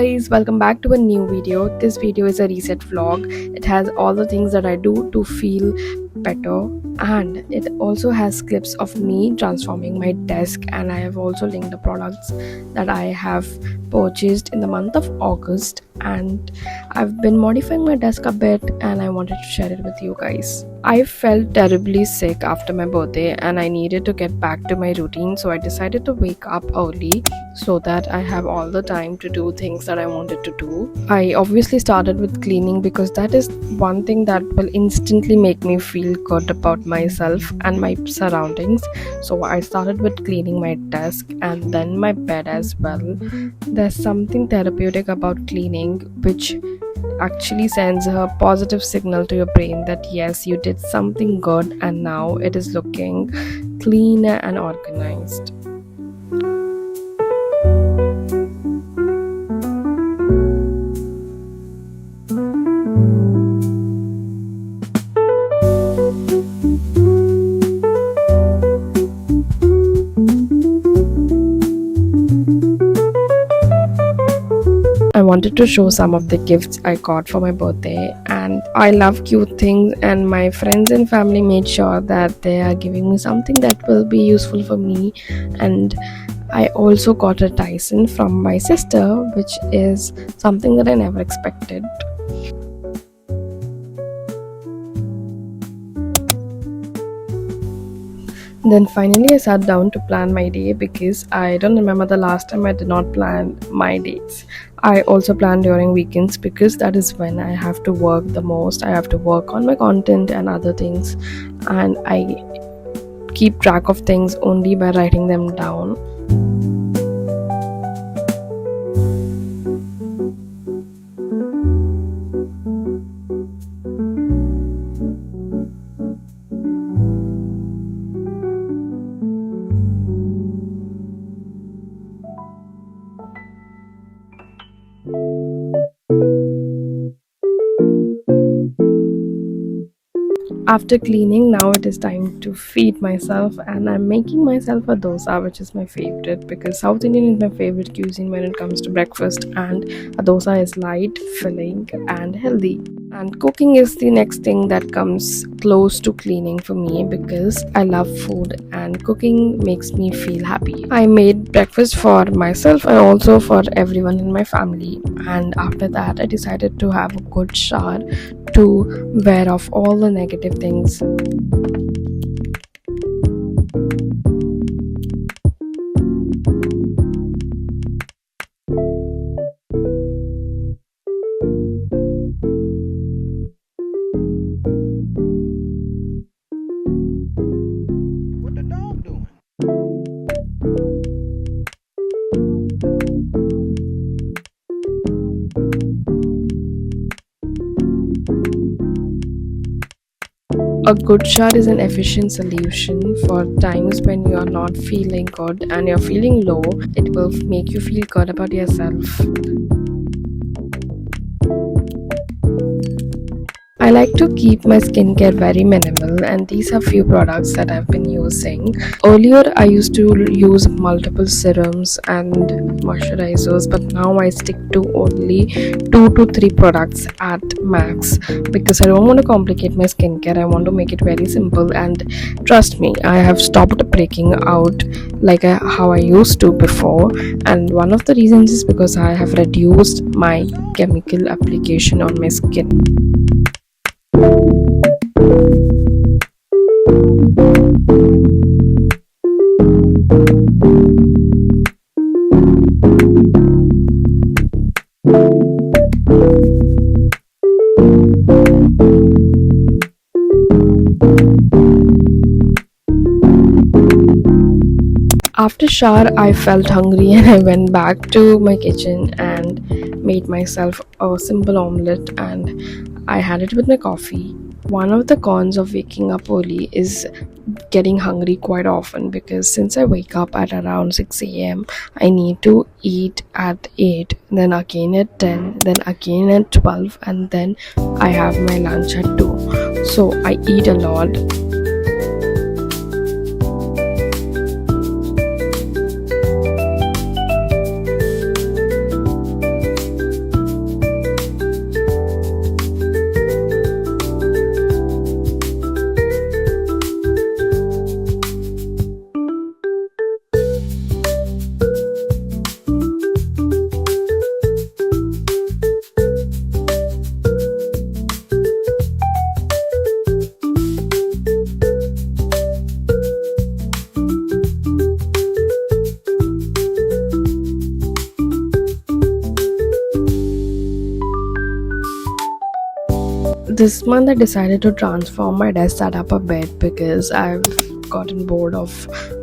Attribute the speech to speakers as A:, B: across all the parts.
A: guys, welcome back to a new video. This video is a reset vlog. It has all the things that I do to feel better, and it also has clips of me transforming my desk, and I have also linked the products that I have purchased in the month of August, and I've been modifying my desk a bit and I wanted to share it with you guys. I felt terribly sick after my birthday and I needed to get back to my routine, so I decided to wake up early so that I have all the time to do things that I wanted to do. I obviously started with cleaning because that is one thing that will instantly make me feel good about myself and my surroundings. So I started with cleaning my desk and then my bed as well. There's something therapeutic about cleaning which actually sends a positive signal to your brain that yes, you did something good and now it is looking clean and organized. I wanted to show some of the gifts I got for my birthday, and I love cute things, and my friends and family made sure that they are giving me something that will be useful for me. And I also got a Dyson from my sister, which is something that I never expected. Then finally I sat down to plan my day because I don't remember the last time I did not plan my dates. I also plan during weekends because that is when I have to work the most. I have to work on my content and other things, and I keep track of things only by writing them down. After cleaning, now it is time to feed myself, and I'm making myself a dosa, which is my favorite because South Indian is my favorite cuisine when it comes to breakfast, and a dosa is light, filling and healthy. And cooking is the next thing that comes close to cleaning for me because I love food and cooking makes me feel happy. I made breakfast for myself and also for everyone in my family, and after that I decided to have a good shower to wear off all the negative things.
B: What the dog doing?
A: A good shower is an efficient solution for times when you are not feeling good and you're feeling low. It will make you feel good about yourself. I like to keep my skincare very minimal, and these are few products that I've been using. Earlier I used to use multiple serums and moisturizers, but now I stick to only 2 to 3 products at max because I don't want to complicate my skincare. I want to make it very simple, and trust me, I have stopped breaking out like how I used to before, and one of the reasons is because I have reduced my chemical application on my skin. After shower, I felt hungry and I went back to my kitchen and made myself a simple omelette, and I had it with my coffee. One of the cons of waking up early is getting hungry quite often because since I wake up at around 6 a.m. I need to eat at 8, then again at 10, then again at 12, and then I have my lunch at 2. So I eat a lot. This month I decided to transform my desk setup a bit because I've gotten bored of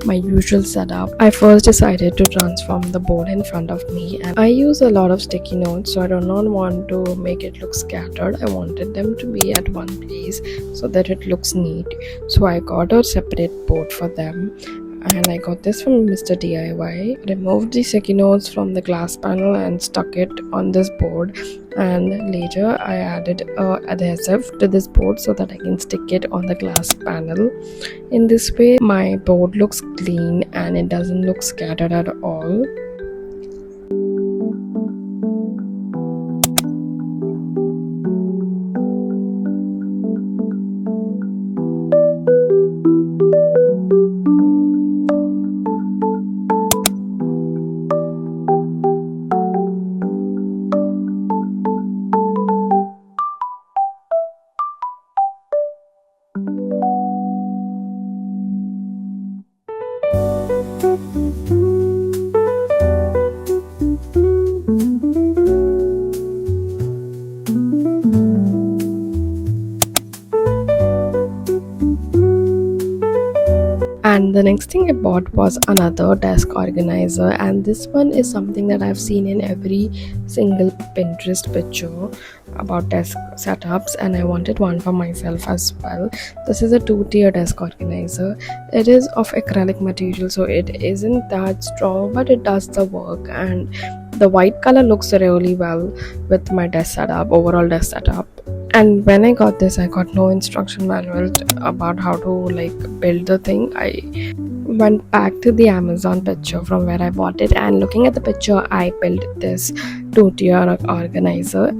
A: my usual setup. I first decided to transform the board in front of me, and I use a lot of sticky notes, so I do not want to make it look scattered. I wanted them to be at one place so that it looks neat. So I got a separate board for them, and I got this from Mr. DIY. Removed the sticky notes from the glass panel and stuck it on this board, and later I added adhesive to this board so that I can stick it on the glass panel. In this way my board looks clean and it doesn't look scattered at all. And the next thing I bought was another desk organizer, and this one is something that I've seen in every single Pinterest picture about desk setups, and I wanted one for myself as well. This is a 2-tier desk organizer. It is of acrylic material, so it isn't that strong, but it does the work, and the white color looks really well with my desk setup, overall desk setup. And when I got this, I got no instruction manual about how to build the thing. I went back to the Amazon picture from where I bought it, and looking at the picture I built this 2-tier organizer.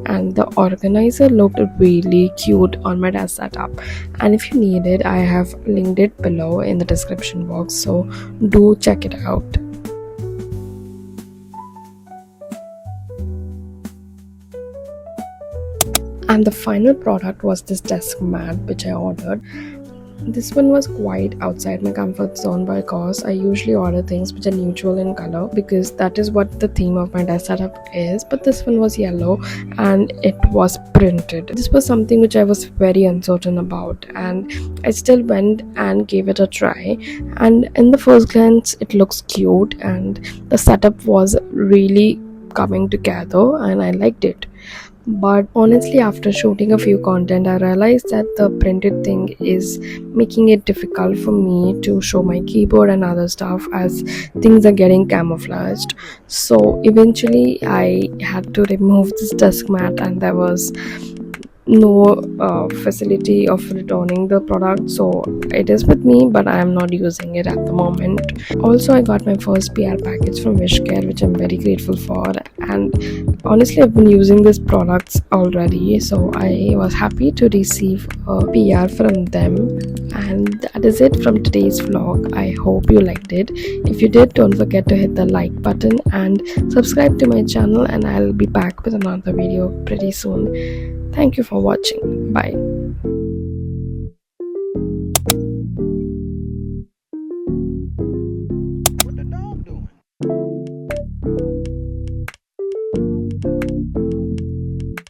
A: And the organizer looked really cute on my desk setup, and if you need it, I have linked it below in the description box, so do check it out. And the final product was this desk mat which I ordered. This one was quite outside my comfort zone because I usually order things which are neutral in color because that is what the theme of my desk setup is, but this one was yellow and it was printed. This was something which I was very uncertain about, and I still went and gave it a try, and in the first glance it looks cute and the setup was really coming together and I liked it. But honestly, after shooting a few content, I realized that the printed thing is making it difficult for me to show my keyboard and other stuff as things are getting camouflaged. So eventually I had to remove this desk mat, and there was no facility of returning the product, so it is with me but I am not using it at the moment. Also, I got my first PR package from Wishcare, which I'm very grateful for, and honestly I've been using these products already, so I was happy to receive a PR from them. And that is it from today's vlog. I hope you liked it. If you did, don't forget to hit the like button and subscribe to my channel, and I'll be back with another video pretty soon. Thank you for watching. Bye.